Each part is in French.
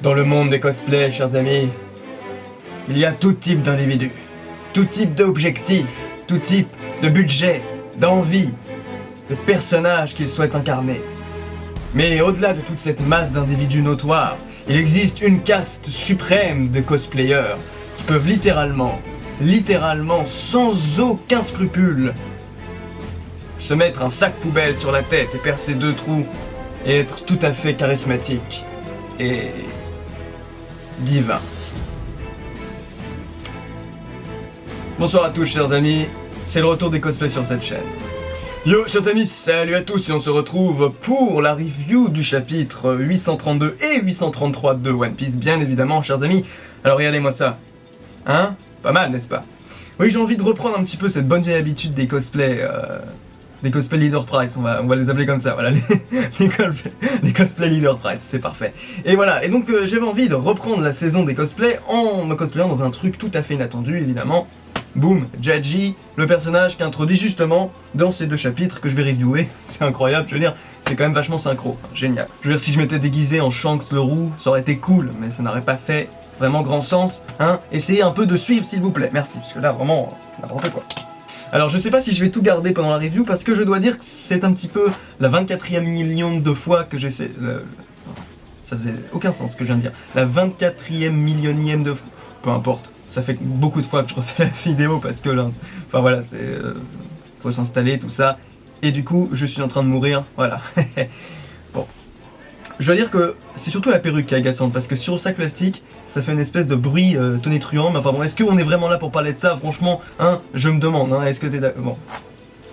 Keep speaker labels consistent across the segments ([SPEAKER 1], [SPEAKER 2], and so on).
[SPEAKER 1] Dans le monde des cosplays, chers amis, il y a tout type d'individus, tout type d'objectifs, tout type de budget, d'envie, de personnages qu'ils souhaitent incarner. Mais au-delà de toute cette masse d'individus notoires, il existe une caste suprême de cosplayers qui peuvent littéralement, sans aucun scrupule, se mettre un sac poubelle sur la tête et percer 2 trous et être tout à fait charismatique et divin. Bonsoir à tous chers amis, c'est le retour des cosplays sur cette chaîne. Yo chers amis, salut à tous et on se retrouve pour la review du chapitre 832 et 833 de One Piece, bien évidemment chers amis. Alors regardez-moi ça, hein? Pas mal n'est-ce pas? Oui, j'ai envie de reprendre un petit peu cette bonne vieille habitude des cosplays Leader Price, on va les appeler comme ça, voilà, les cosplays Leader Price, c'est parfait. Et voilà, et donc j'avais envie de reprendre la saison des cosplays en me cosplayant dans un truc tout à fait inattendu évidemment. Boum, Jaji, le personnage qui introduit justement dans ces 2 chapitres que je vais reviewer. C'est incroyable, je veux dire, c'est quand même vachement synchro, génial. Je veux dire, si je m'étais déguisé en Shanks le roux, ça aurait été cool, mais ça n'aurait pas fait vraiment grand sens, hein. Essayez un peu de suivre s'il vous plaît, merci, parce que là vraiment, n'importe quoi. Alors je sais pas si je vais tout garder pendant la review, parce que je dois dire que c'est un petit peu la 24e million de fois que j'essaie... Ça faisait aucun sens ce que je viens de dire. La 24e millionième de fois, peu importe. Ça fait beaucoup de fois que je refais la vidéo parce que là, enfin voilà, c'est faut s'installer tout ça et du coup je suis en train de mourir, voilà. Bon, je dois dire que c'est surtout la perruque qui est agaçante parce que sur le sac plastique ça fait une espèce de bruit tonitruant, mais enfin bon, est-ce qu'on est vraiment là pour parler de ça? Franchement, hein, je me demande, hein, est-ce que t'es d'accord? Bon,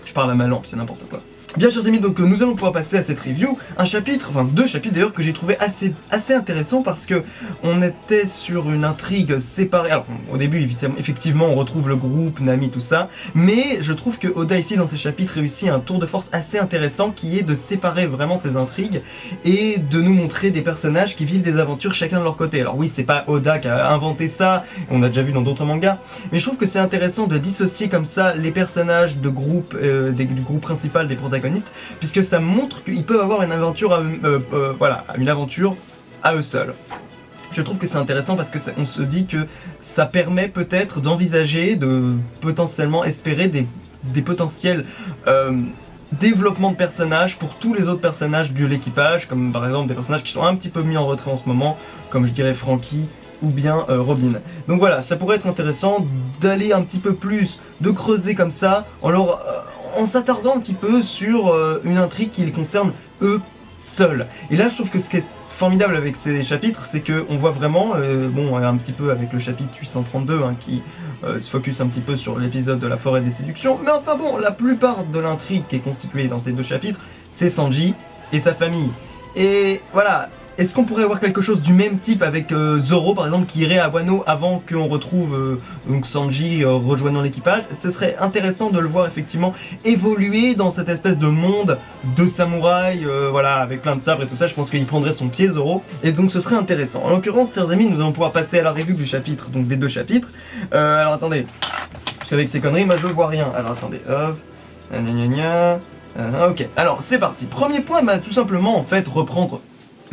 [SPEAKER 1] je parle à ma lampe, c'est n'importe quoi. Bien chers amis, donc nous allons pouvoir passer à cette review, un chapitre, enfin 2 chapitres d'ailleurs que j'ai trouvé assez intéressant parce que on était sur une intrigue séparée. Alors au début effectivement on retrouve le groupe, Nami, tout ça, mais je trouve que Oda ici dans ces chapitres réussit un tour de force assez intéressant qui est de séparer vraiment ces intrigues et de nous montrer des personnages qui vivent des aventures chacun de leur côté. Alors oui, c'est pas Oda qui a inventé ça, on a déjà vu dans d'autres mangas, mais je trouve que c'est intéressant de dissocier comme ça les personnages de groupe, du groupe principal des protagonistes, puisque ça montre qu'ils peuvent avoir une aventure voilà, une aventure à eux seuls. Je trouve que c'est intéressant parce que on se dit que ça permet peut-être d'envisager, de potentiellement espérer des potentiels développements de personnages pour tous les autres personnages de l'équipage, comme par exemple des personnages qui sont un petit peu mis en retrait en ce moment, comme je dirais Franky ou bien Robin. Donc voilà, ça pourrait être intéressant d'aller un petit peu plus, de creuser comme ça, en s'attardant un petit peu sur une intrigue qui les concerne eux seuls. Et là je trouve que ce qui est formidable avec ces chapitres, c'est qu'on voit vraiment, bon un petit peu avec le chapitre 832 hein, qui se focus un petit peu sur l'épisode de la forêt des séductions, mais enfin bon, la plupart de l'intrigue qui est constituée dans ces 2 chapitres, c'est Sanji et sa famille. Et voilà, est-ce qu'on pourrait avoir quelque chose du même type avec Zoro par exemple qui irait à Wano avant qu'on retrouve donc Sanji rejoignant l'équipage? Ce serait intéressant de le voir effectivement évoluer dans cette espèce de monde de samouraï, voilà, avec plein de sabres et tout ça. Je pense qu'il prendrait son pied Zoro et donc ce serait intéressant. En l'occurrence, chers amis, nous allons pouvoir passer à la review du chapitre, donc des 2 chapitres. Alors attendez, parce qu'avec ces conneries, moi je vois rien. Alors attendez, hop, ok, alors c'est parti. Premier point, bah, tout simplement en fait reprendre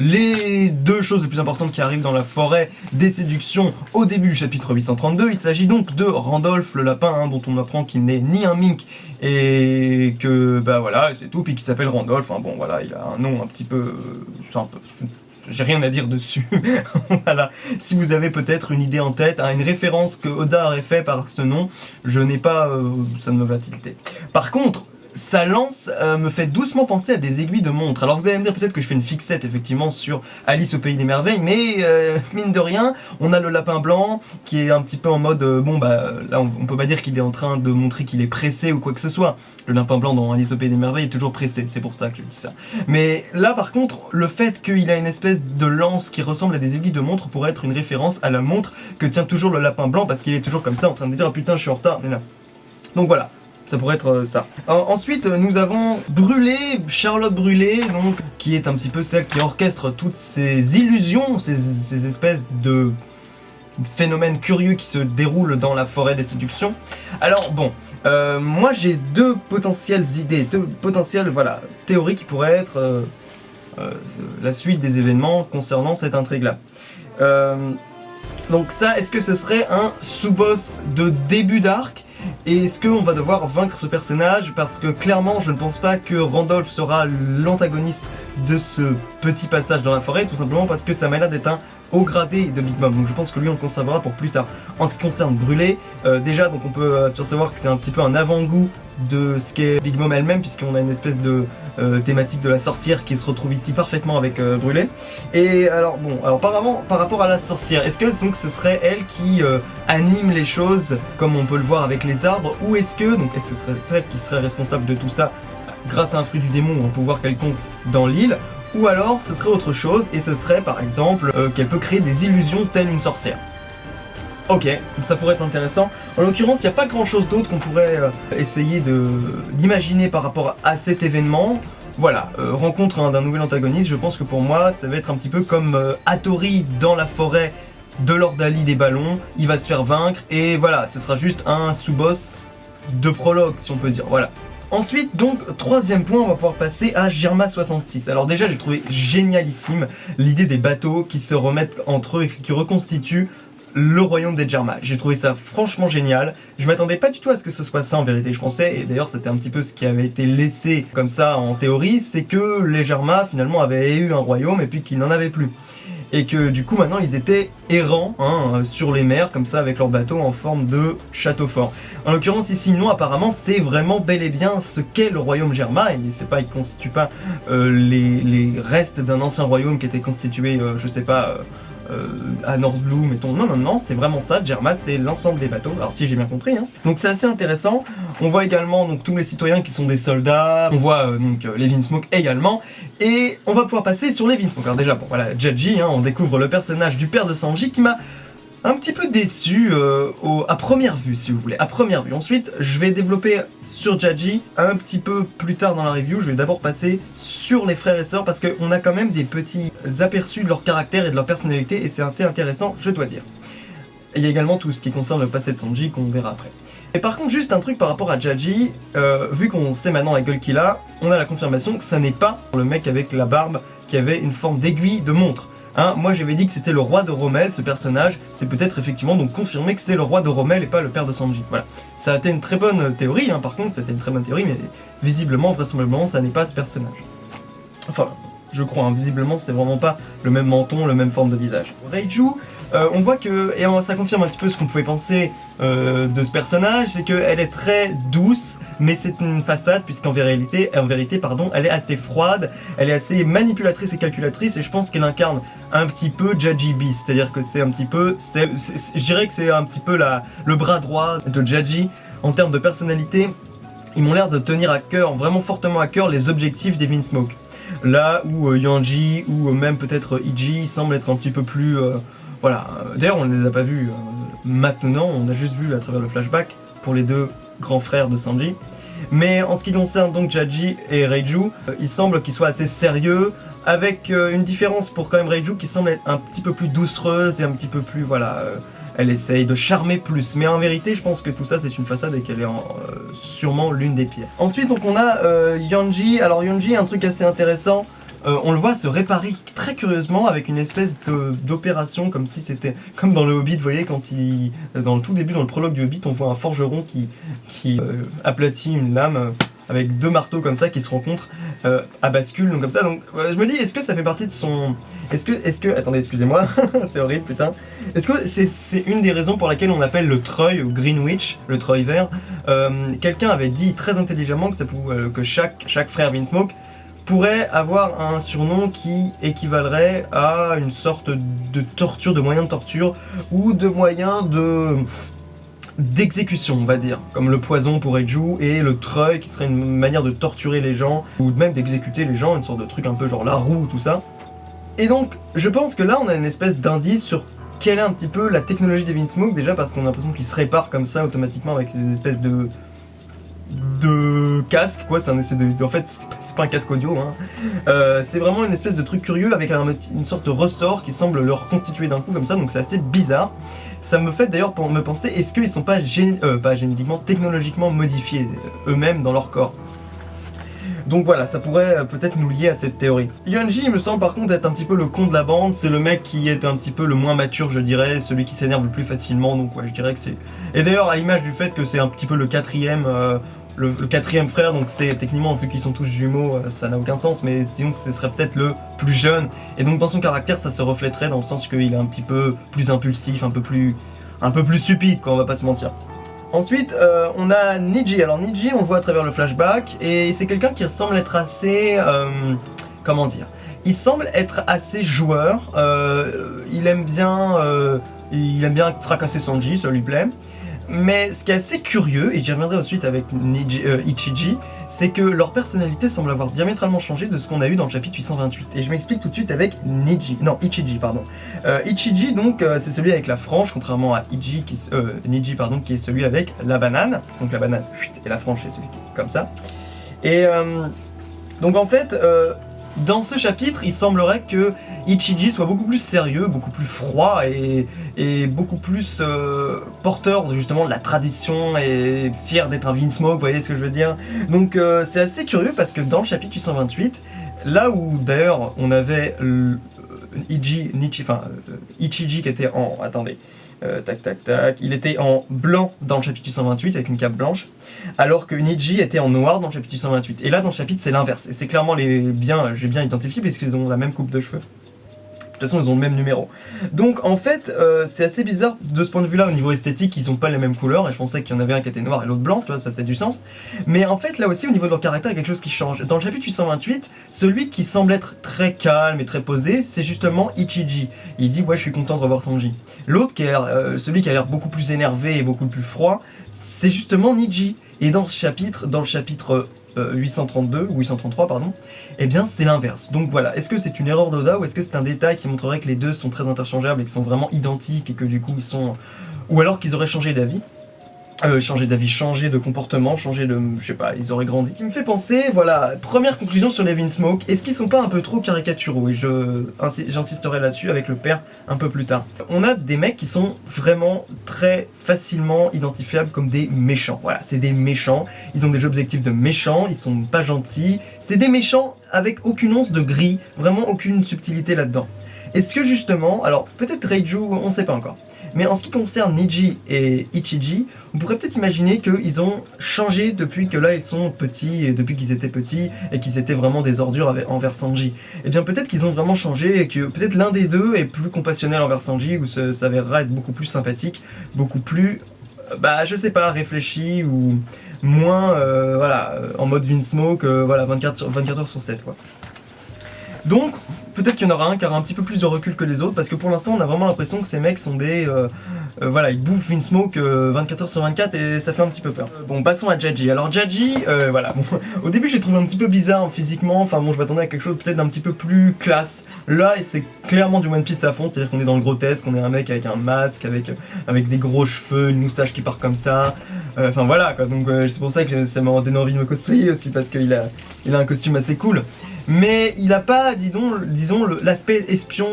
[SPEAKER 1] les 2 choses les plus importantes qui arrivent dans la forêt des séductions au début du chapitre 832. Il s'agit donc de Randolph le lapin, hein, dont on apprend qu'il n'est ni un mink et que bah voilà, c'est tout, puis qu'il s'appelle Randolph. Hein, bon voilà, il a un nom un petit peu simple. J'ai rien à dire dessus. Voilà. Si vous avez peut-être une idée en tête, hein, une référence que Oda aurait fait par ce nom, je n'ai pas, ça ne me va tilter. Par contre, sa lance me fait doucement penser à des aiguilles de montre. Alors vous allez me dire peut-être que je fais une fixette effectivement sur Alice au pays des merveilles, mais mine de rien, on a le lapin blanc qui est un petit peu en mode, bon bah là on peut pas dire qu'il est en train de montrer qu'il est pressé ou quoi que ce soit. Le lapin blanc dans Alice au pays des merveilles est toujours pressé, c'est pour ça que je dis ça. Mais là par contre, le fait qu'il a une espèce de lance qui ressemble à des aiguilles de montre pourrait être une référence à la montre que tient toujours le lapin blanc, parce qu'il est toujours comme ça en train de dire, oh putain je suis en retard, mais là. Donc voilà. Ça pourrait être ça. Ensuite, nous avons Charlotte Brûlé, donc, qui est un petit peu celle qui orchestre toutes ces illusions, ces espèces de phénomènes curieux qui se déroulent dans la forêt des séductions. Alors bon, moi j'ai 2 potentielles idées, 2 potentielles voilà, théories qui pourraient être la suite des événements concernant cette intrigue-là. Donc ça, est-ce que ce serait un sous-boss de début d'arc? Et est-ce qu'on va devoir vaincre ce personnage? Parce que clairement, je ne pense pas que Randolph sera l'antagoniste de ce petit passage dans la forêt, tout simplement parce que ça m'a l'air d'être un haut gradé de Big Mom. Donc je pense que lui, on le conservera pour plus tard. En ce qui concerne Brûlé, déjà, donc on peut savoir que c'est un petit peu un avant-goût de ce qu'est Big Mom elle-même, puisqu'on a une espèce de thématique de la sorcière qui se retrouve ici parfaitement avec Brûlé. Et alors bon, alors par rapport à la sorcière, est-ce que donc ce serait elle qui anime les choses comme on peut le voir avec les arbres, ou est-ce que ce serait celle qui serait responsable de tout ça grâce à un fruit du démon ou un pouvoir quelconque dans l'île, ou alors ce serait autre chose et ce serait par exemple qu'elle peut créer des illusions telle une sorcière. Ok, donc ça pourrait être intéressant. En l'occurrence, il n'y a pas grand chose d'autre qu'on pourrait essayer d'imaginer par rapport à cet événement. Voilà, rencontre d'un nouvel antagoniste, je pense que pour moi, ça va être un petit peu comme Hattori dans la forêt de Lord Ali des ballons. Il va se faire vaincre et voilà, ce sera juste un sous-boss de prologue, si on peut dire, voilà. Ensuite, donc, troisième point, on va pouvoir passer à Germa 66. Alors déjà, j'ai trouvé génialissime l'idée des bateaux qui se remettent entre eux et qui reconstituent le royaume des Germa. J'ai trouvé ça franchement génial. Je m'attendais pas du tout à ce que ce soit ça en vérité, je pensais, et d'ailleurs c'était un petit peu ce qui avait été laissé comme ça en théorie, c'est que les Germa finalement avaient eu un royaume et puis qu'ils n'en avaient plus. Et que du coup maintenant ils étaient errants sur les mers comme ça avec leurs bateaux en forme de château fort. En l'occurrence ici non, apparemment c'est vraiment bel et bien ce qu'est le royaume Germa, et c'est pas, il constitue pas les restes d'un ancien royaume qui était constitué je sais pas à North Blue, mettons. Non, c'est vraiment ça. Germa, c'est l'ensemble des bateaux. Alors si j'ai bien compris. Donc c'est assez intéressant. On voit également donc tous les citoyens qui sont des soldats. On voit les Vinsmoke également. Et on va pouvoir passer sur les Vinsmoke. Alors déjà, bon voilà, Jaji, on découvre le personnage du père de Sanji qui m'a un petit peu déçu à première vue, si vous voulez, à première vue. Ensuite, je vais développer sur Jaji un petit peu plus tard dans la review. Je vais d'abord passer sur les frères et sœurs parce qu'on a quand même des petits aperçus de leur caractère et de leur personnalité et c'est assez intéressant, je dois dire. Et il y a également tout ce qui concerne le passé de Sanji qu'on verra après. Et par contre, juste un truc par rapport à Jaji, vu qu'on sait maintenant la gueule qu'il a, on a la confirmation que ça n'est pas le mec avec la barbe qui avait une forme d'aiguille de montre. Moi j'avais dit que c'était le roi de Rommel, ce personnage, c'est peut-être effectivement donc confirmé que c'est le roi de Rommel et pas le père de Sanji. Voilà. Ça a été une très bonne théorie, par contre, c'était une très bonne théorie, mais visiblement, vraisemblablement, ça n'est pas ce personnage. Enfin, je crois, visiblement, c'est vraiment pas le même menton, la même forme de visage. Reiju, on voit que, et ça confirme un petit peu ce qu'on pouvait penser de ce personnage, c'est qu'elle est très douce, mais c'est une façade, puisqu'en vérité, elle est assez froide, elle est assez manipulatrice et calculatrice, et je pense qu'elle incarne un petit peu Jaji Beast, c'est-à-dire que c'est un petit peu, je dirais que c'est un petit peu le bras droit de Jaji, en termes de personnalité. Ils m'ont l'air de tenir à cœur, vraiment fortement à cœur, les objectifs des Vinsmoke. Là où Yanji ou même peut-être Iji semblent être un petit peu plus... voilà, d'ailleurs on ne les a pas vus maintenant, on a juste vu à travers le flashback pour les deux grands frères de Sanji. Mais en ce qui concerne donc Jaji et Reiju, il semble qu'ils soient assez sérieux, avec une différence pour quand même Reiju qui semble être un petit peu plus doucereuse et un petit peu plus, voilà... elle essaye de charmer plus, mais en vérité je pense que tout ça c'est une façade et qu'elle est sûrement l'une des pires. Ensuite donc on a Yanji. Alors Yanji, un truc assez intéressant, on le voit se réparer très curieusement avec une espèce d'opération comme si c'était comme dans le Hobbit, vous voyez, quand dans le tout début, dans le prologue du Hobbit, on voit un forgeron qui aplatit une lame avec deux marteaux comme ça qui se rencontrent à bascule, donc comme ça. Donc je me dis, est-ce que ça fait partie de son... Est-ce que... Attendez, excusez-moi, c'est horrible, putain. Est-ce que c'est une des raisons pour laquelle on appelle le treuil, ou Greenwich, le treuil vert? Quelqu'un avait dit très intelligemment que chaque frère Vinsmoke pourrait avoir un surnom qui équivalerait à une sorte de torture, de moyen de torture, ou de moyen d'exécution, on va dire, comme le poison pour Reiju et le treuil qui serait une manière de torturer les gens ou même d'exécuter les gens, une sorte de truc un peu genre la roue, tout ça. Et donc je pense que là on a une espèce d'indice sur quelle est un petit peu la technologie des Vinsmoke, déjà parce qu'on a l'impression qu'ils se réparent comme ça automatiquement avec ces espèces de casque, quoi. C'est un espèce en fait c'est pas un casque audio, c'est vraiment une espèce de truc curieux avec une sorte de ressort qui semble leur constituer d'un coup comme ça, donc c'est assez bizarre. Ça me fait d'ailleurs pour me penser, est-ce qu'ils sont pas génétiquement, technologiquement modifiés eux-mêmes dans leur corps? Donc voilà, ça pourrait peut-être nous lier à cette théorie. Yonji, il me semble par contre être un petit peu le con de la bande, c'est le mec qui est un petit peu le moins mature, je dirais, celui qui s'énerve le plus facilement, donc ouais, je dirais que c'est... Et d'ailleurs, à l'image du fait que c'est un petit peu le quatrième... le quatrième frère, donc c'est techniquement, vu qu'ils sont tous jumeaux, ça n'a aucun sens, mais sinon ce serait peut-être le plus jeune, et donc dans son caractère ça se reflèterait dans le sens qu'il est un petit peu plus impulsif, un peu plus stupide, quoi, on va pas se mentir. Ensuite, on a Niji. Alors Niji, on le voit à travers le flashback, et c'est quelqu'un qui semble être assez... comment dire, il semble être assez joueur, il aime bien fracasser Sanji, ça lui plaît. Mais ce qui est assez curieux, et j'y reviendrai ensuite avec Ichiji, c'est que leur personnalité semble avoir diamétralement changé de ce qu'on a eu dans le chapitre 828. Et je m'explique tout de suite avec Ichiji, pardon. Ichiji, donc, c'est celui avec la frange, contrairement à Niji, pardon, qui est celui avec la banane. Donc la banane, et la frange, c'est celui qui est comme ça. Et donc en fait... dans ce chapitre, il semblerait que Ichiji soit beaucoup plus sérieux, beaucoup plus froid et beaucoup plus porteur justement de la tradition et fier d'être un Vinsmoke, vous voyez ce que je veux dire. Donc c'est assez curieux parce que dans le chapitre 828, là où d'ailleurs on avait Ichiji qui était en... Attendez. Il était en blanc dans le chapitre 828 avec une cape blanche, alors que Niji était en noir dans le chapitre 828. Et là, dans le chapitre, c'est l'inverse. Et c'est clairement j'ai bien identifié puisqu'ils ont la même coupe de cheveux. De toute façon, ils ont le même numéro. Donc, en fait, c'est assez bizarre de ce point de vue-là. Au niveau esthétique, ils ont pas les mêmes couleurs. Et je pensais qu'il y en avait un qui était noir et l'autre blanc. Tu vois, ça c'est du sens. Mais en fait, là aussi, au niveau de leur caractère, il y a quelque chose qui change. Dans le chapitre 828, celui qui semble être très calme et très posé, c'est justement Ichiji. Il dit, ouais, je suis content de revoir Sanji. L'autre, celui qui a l'air beaucoup plus énervé et beaucoup plus froid, c'est justement Niji. Et dans le chapitre 832 ou 833 pardon, eh bien c'est l'inverse. Donc voilà, est-ce que c'est une erreur d'Oda ou est-ce que c'est un détail qui montrerait que les deux sont très interchangeables et qu'ils sont vraiment identiques et que du coup ils sont... Ou alors qu'ils auraient changé d'avis, changé de comportement, changé de... je sais pas, ils auraient grandi. Qui me fait penser, voilà, première conclusion sur les Vinsmoke, est-ce qu'ils sont pas un peu trop caricaturaux? Et j'insisterai là-dessus avec le père un peu plus tard. On a des mecs qui sont vraiment très facilement identifiables comme des méchants. Voilà, c'est des méchants, ils ont des objectifs de méchants, ils sont pas gentils, c'est des méchants avec aucune once de gris, vraiment aucune subtilité là-dedans. Est-ce que justement, alors peut-être Reiju, on sait pas encore. Mais en ce qui concerne Niji et Ichiji, on pourrait peut-être imaginer qu'ils ont changé depuis que là ils sont petits, et depuis qu'ils étaient petits, et qu'ils étaient vraiment des ordures envers Sanji. Et bien peut-être qu'ils ont vraiment changé, et que peut-être l'un des deux est plus compassionnel envers Sanji, ou s'avérera être beaucoup plus sympathique, beaucoup plus, je sais pas, réfléchi, ou moins, en mode Vinsmoke, 24 heures sur 7, quoi. Donc, peut-être qu'il y en aura un qui aura un petit peu plus de recul que les autres, parce que pour l'instant on a vraiment l'impression que ces mecs sont des... ils bouffent Vinsmoke 24 heures sur 24 et ça fait un petit peu peur. Bon, passons à Jaji. Alors Jaji, au début j'ai trouvé un petit peu bizarre physiquement, je m'attendais à quelque chose peut-être d'un petit peu plus classe. Là, c'est clairement du One Piece à fond, c'est-à-dire qu'on est dans le grotesque, on est un mec avec un masque, avec des gros cheveux, une moustache qui part comme ça, donc c'est pour ça que ça m'a donné envie de me cosplayer aussi, parce qu'il a un costume assez cool. Mais il a pas, disons l'aspect espion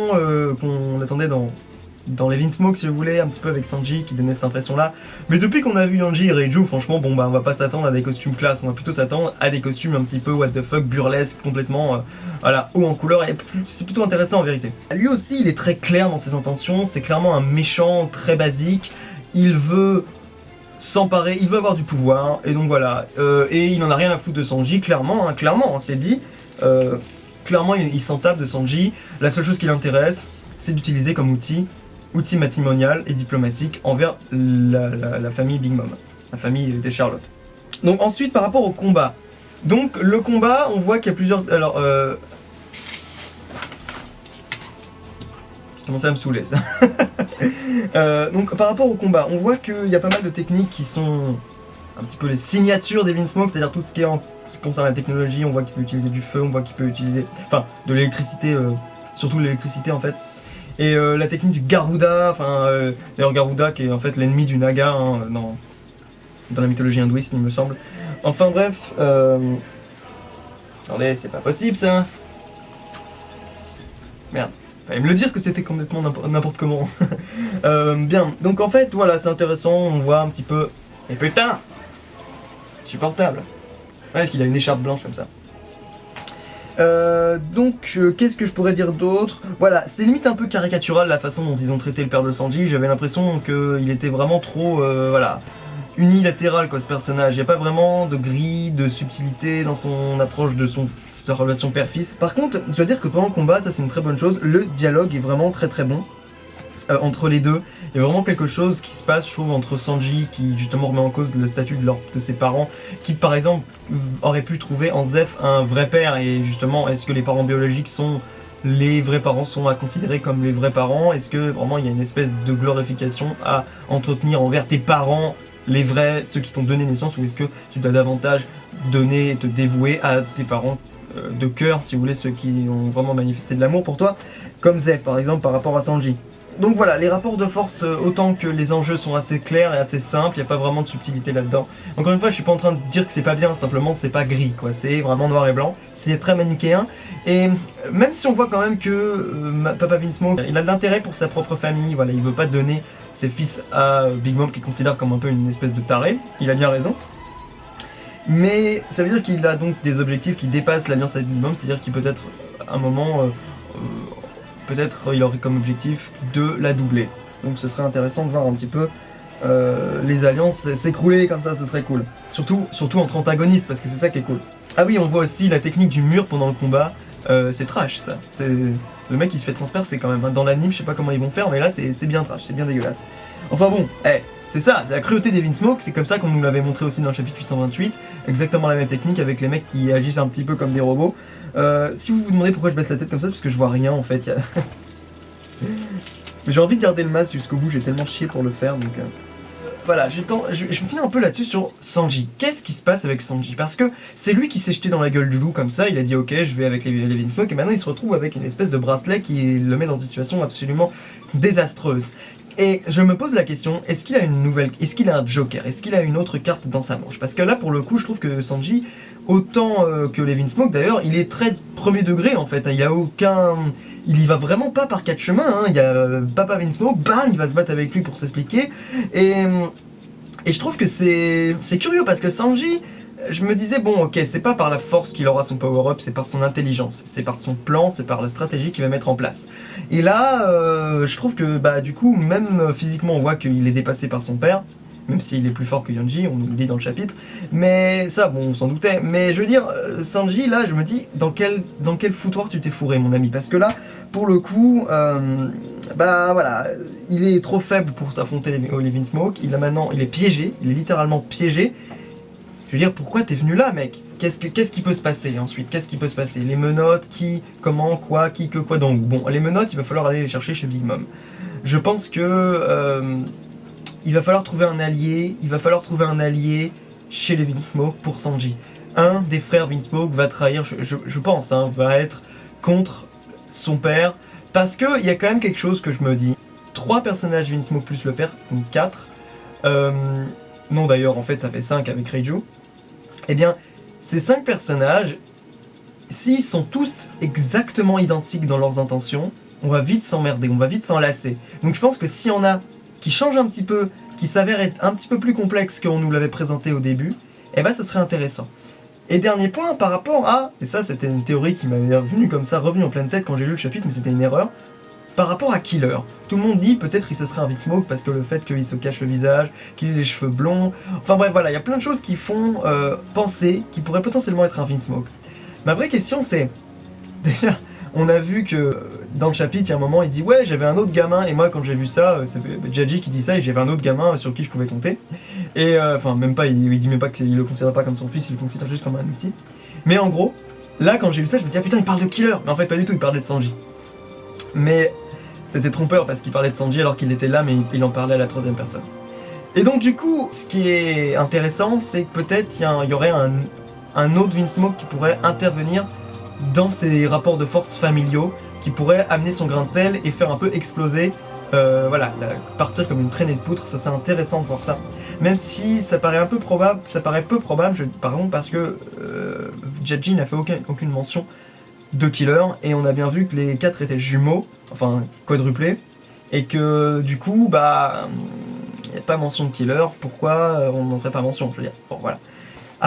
[SPEAKER 1] qu'on attendait dans les Vinsmoke, si vous voulez, un petit peu avec Sanji qui donnait cette impression-là. Mais depuis qu'on a vu Yonji et Reiju, franchement, on va pas s'attendre à des costumes classe, on va plutôt s'attendre à des costumes un petit peu what the fuck, burlesque, complètement, haut en couleur, et c'est plutôt intéressant en vérité. Lui aussi, il est très clair dans ses intentions, c'est clairement un méchant très basique, il veut s'emparer, il veut avoir du pouvoir, et donc voilà, et il en a rien à foutre de Sanji, clairement, c'est dit. Clairement il s'en tape de Sanji, la seule chose qui l'intéresse c'est d'utiliser comme outil matrimonial et diplomatique envers la famille Big Mom, la famille des Charlotte. Donc ensuite par rapport au combat, donc le combat on voit qu'il y a plusieurs... Alors commence à me saouler ça. Donc par rapport au combat, on voit qu'il y a pas mal de techniques qui sont un petit peu les signatures des Vinsmoke, c'est-à-dire tout ce qui concerne la technologie, on voit qu'il peut utiliser du feu, on voit qu'il peut utiliser, de l'électricité, surtout l'électricité en fait. Et la technique du Garuda, d'ailleurs Garuda qui est en fait l'ennemi du Naga dans la mythologie hindouiste il me semble. Enfin bref, attendez, c'est pas possible ça. Merde. Fallait me le dire que c'était complètement n'importe comment. Bien, donc en fait voilà, c'est intéressant, on voit un petit peu... Et putain, supportable. Ouais, parce qu'il a une écharpe blanche comme ça. Qu'est-ce que je pourrais dire d'autre? Voilà, c'est limite un peu caricatural la façon dont ils ont traité le père de Sanji. J'avais l'impression qu'il était vraiment trop, voilà, unilatéral quoi ce personnage. Il n'y a pas vraiment de grille, de subtilité dans son approche de sa relation père-fils. Par contre, je dois dire que pendant le combat, ça c'est une très bonne chose, le dialogue est vraiment très très bon. Entre les deux, il y a vraiment quelque chose qui se passe, je trouve, entre Sanji, qui justement remet en cause le statut de ses parents, qui par exemple aurait pu trouver en Zeph un vrai père, et justement, est-ce que les parents biologiques sont les vrais parents, sont à considérer comme les vrais parents? Est-ce que vraiment il y a une espèce de glorification à entretenir envers tes parents, les vrais, ceux qui t'ont donné naissance, ou est-ce que tu dois davantage donner, te dévouer à tes parents de cœur, si vous voulez, ceux qui ont vraiment manifesté de l'amour pour toi, comme Zeph par exemple par rapport à Sanji. Donc voilà, les rapports de force, autant que les enjeux sont assez clairs et assez simples, il n'y a pas vraiment de subtilité là-dedans. Encore une fois, je suis pas en train de dire que c'est pas bien, simplement c'est pas gris, quoi. C'est vraiment noir et blanc, c'est très manichéen. Et même si on voit quand même que Papa Vinsmoke, il a de l'intérêt pour sa propre famille, voilà, il veut pas donner ses fils à Big Mom, qu'il considère comme un peu une espèce de taré, il a bien raison. Mais ça veut dire qu'il a donc des objectifs qui dépassent l'alliance avec Big Mom, c'est-à-dire qu'il peut-être, à un moment... peut-être il aurait comme objectif de la doubler. Donc ce serait intéressant de voir un petit peu les alliances s'écrouler comme ça, ce serait cool. Surtout entre antagonistes, parce que c'est ça qui est cool. Ah oui, on voit aussi la technique du mur pendant le combat. C'est trash ça. Le mec qui se fait transpercer quand même. Dans l'anime, je sais pas comment ils vont faire, mais là c'est bien trash, c'est bien dégueulasse. Enfin bon, c'est ça, c'est la cruauté des Vinsmoke, c'est comme ça qu'on nous l'avait montré aussi dans le chapitre 828. Exactement la même technique avec les mecs qui agissent un petit peu comme des robots. Si vous vous demandez pourquoi je baisse la tête comme ça, c'est parce que je vois rien en fait. Mais j'ai envie de garder le masque jusqu'au bout, j'ai tellement chié pour le faire donc... Voilà, je finis un peu là-dessus sur Sanji. Qu'est-ce qui se passe avec Sanji? Parce que c'est lui qui s'est jeté dans la gueule du loup comme ça, il a dit ok, je vais avec les Vinsmoke, et maintenant il se retrouve avec une espèce de bracelet qui le met dans une situation absolument désastreuse. Et je me pose la question, est-ce qu'il a est-ce qu'il a un joker? Est-ce qu'il a une autre carte dans sa manche? Parce que là, pour le coup, je trouve que Sanji, autant que les Vinsmoke d'ailleurs, il est très premier degré en fait. Il y va vraiment pas par quatre chemins. Hein. Il y a Papa Vinsmoke, bam, il va se battre avec lui pour s'expliquer. Et je trouve que c'est curieux parce que Sanji, je me disais, bon, ok, c'est pas par la force qu'il aura son power-up, c'est par son intelligence, c'est par son plan, c'est par la stratégie qu'il va mettre en place. Et là, je trouve que, bah, du coup, même physiquement, on voit qu'il est dépassé par son père, même s'il est plus fort que Yonji, on nous le dit dans le chapitre. Mais ça, bon, on s'en doutait. Mais je veux dire, Sanji, là, je me dis, dans quel foutoir tu t'es fourré, mon ami? Parce que là, pour le coup, bah voilà, il est trop faible pour s'affronter les Vinsmoke. Il est piégé, il est littéralement piégé. Je veux dire, pourquoi t'es venu là, mec? Qu'est-ce qui peut se passer ensuite? Qu'est-ce qui peut se passer? Les menottes, qui, comment, quoi, qui, que, quoi, donc. Bon, les menottes, il va falloir aller les chercher chez Big Mom. Je pense que il va falloir trouver un allié. Il va falloir trouver un allié chez les Vinsmoke pour Sanji. Un des frères Vinsmoke va trahir, je pense, hein, va être contre son père. Parce qu'il y a quand même quelque chose que je me dis. 3 personnages Vinsmoke plus le père, donc 4. Non d'ailleurs, en fait ça fait 5 avec Reiju. Eh bien, ces 5 personnages, s'ils sont tous exactement identiques dans leurs intentions, on va vite s'emmerder, on va vite s'enlacer. Donc je pense que s'il y en a qui changent un petit peu, qui s'avèrent être un petit peu plus complexes qu'on nous l'avait présenté au début, eh ben ça serait intéressant. Et dernier point par rapport à, et ça c'était une théorie qui m'avait revenu en pleine tête quand j'ai lu le chapitre, mais c'était une erreur, par rapport à Killer. Tout le monde dit peut-être il se serait un Vinsmoke parce que le fait qu'il se cache le visage, qu'il ait les cheveux blonds, enfin bref voilà, il y a plein de choses qui font penser qu'il pourrait potentiellement être un Vinsmoke. Ma vraie question c'est, déjà, on a vu que dans le chapitre, il y a un moment, il dit ouais j'avais un autre gamin, et moi quand j'ai vu ça, c'est Jaji qui dit ça, et j'avais un autre gamin sur qui je pouvais compter. Et enfin même pas, il dit même pas qu'il le considère pas comme son fils, il le considère juste comme un outil. Mais en gros, là quand j'ai vu ça, je me dis ah putain il parle de Killer, mais en fait pas du tout, il parlait de Sanji. Mais c'était trompeur parce qu'il parlait de Sanji alors qu'il était là, mais il en parlait à la 3e personne. Et donc du coup, ce qui est intéressant, c'est que peut-être il y aurait un autre Vinsmoke qui pourrait intervenir dans ces rapports de force familiaux, qui pourrait amener son grain de sel et faire un peu exploser, voilà, partir comme une traînée de poutres. Ça c'est intéressant de voir ça. Même si ça paraît un peu probable, peu probable, pardon, parce que Jaji n'a fait aucune mention de Killer, et on a bien vu que les 4 étaient jumeaux, enfin quadruplés, et que du coup, bah, il n'y a pas mention de Killer, pourquoi on n'en ferait pas mention, je veux dire, bon voilà.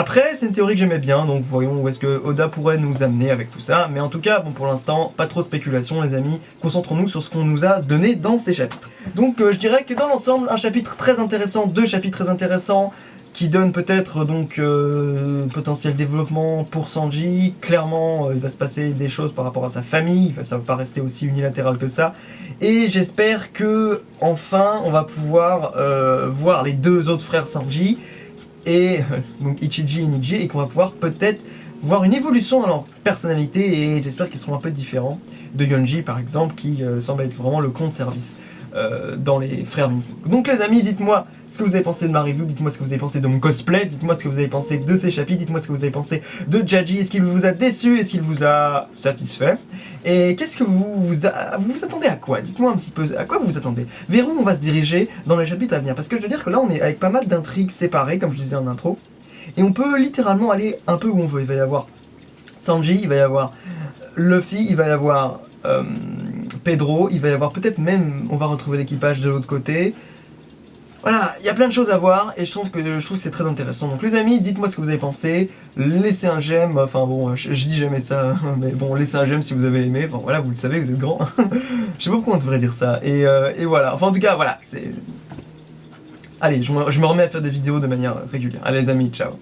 [SPEAKER 1] Après, c'est une théorie que j'aimais bien, donc voyons où est-ce que Oda pourrait nous amener avec tout ça. Mais en tout cas, bon, pour l'instant, pas trop de spéculation, les amis. Concentrons-nous sur ce qu'on nous a donné dans ces chapitres. Donc, je dirais que dans l'ensemble, un chapitre très intéressant, deux chapitres très intéressants, qui donnent peut-être donc potentiel développement pour Sanji. Clairement, il va se passer des choses par rapport à sa famille. Ça va pas rester aussi unilatéral que ça. Et j'espère que enfin, on va pouvoir voir les deux autres frères Sanji et donc Ichiji et Niji, et qu'on va pouvoir peut-être voir une évolution dans leur personnalité, et j'espère qu'ils seront un peu différents de Yonji par exemple, qui semble être vraiment le con de service dans les frères Vinsmoke. Donc les amis, dites-moi ce que vous avez pensé de ma review, dites-moi ce que vous avez pensé de mon cosplay, dites-moi ce que vous avez pensé de ces chapitres, dites-moi ce que vous avez pensé de Jaji, est-ce qu'il vous a déçu, est-ce qu'il vous a satisfait, et qu'est-ce que vous attendez à quoi? Dites-moi un petit peu à quoi vous vous attendez, vers où on va se diriger dans les chapitres à venir, parce que je veux dire que là on est avec pas mal d'intrigues séparées, comme je disais en intro, et on peut littéralement aller un peu où on veut. Il va y avoir Sanji, il va y avoir Luffy, il va y avoir Pedro, il va y avoir peut-être même, on va retrouver l'équipage de l'autre côté. Voilà, il y a plein de choses à voir, et je trouve que c'est très intéressant. Donc les amis, dites-moi ce que vous avez pensé, laissez un j'aime, enfin bon, je dis jamais ça, mais bon, laissez un j'aime si vous avez aimé, bon voilà, vous le savez, vous êtes grand. Je sais pas pourquoi on devrait dire ça, et voilà, enfin en tout cas, voilà, c'est... Allez, je me remets à faire des vidéos de manière régulière. Allez les amis, ciao.